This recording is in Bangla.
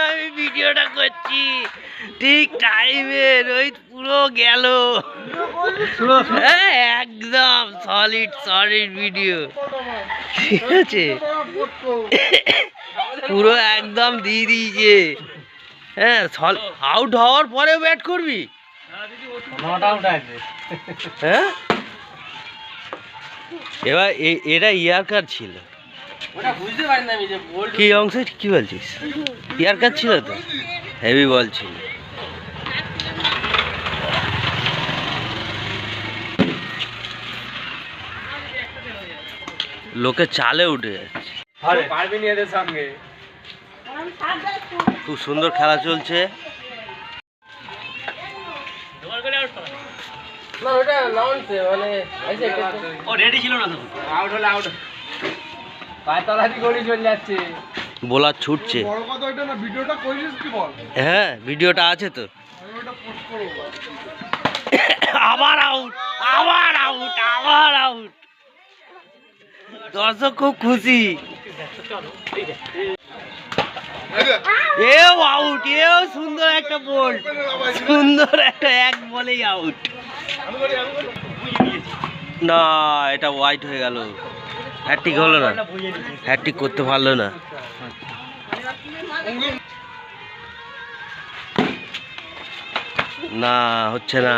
আমি ভিডিওটা করছি, ঠিক টাইমে রোহিত পুরো গেল। একদম সলিড ভিডিও, ঠিক আছে, পুরো একদম দিয়ে দিয়েছে। হ্যাঁ, আউট হওয়ার পরেও ব্যাট করবি? হ্যাঁ, এবার এটা ইয়ারকার ছিল, কি অংশ, কি বলছিস? ইয়ারকার ছিল তো, হেভি বল ছিল। লোকে চালে উঠে যাচ্ছে, খুব সুন্দর খেলা চলছে। বোলার ছুটছে। হ্যাঁ, ভিডিওটা আছে তো। আবার আউট, আবার আউট, আবার আউট। দর্শক খুব খুশি। এও আউট, এও সুন্দর একটা বল, সুন্দর একটা এক বলেই আউট। না, এটা ওয়াইড হয়ে গেল, হ্যাট্রিক হলো না, হ্যাট্রিক করতে পারলো না। না, হচ্ছে না।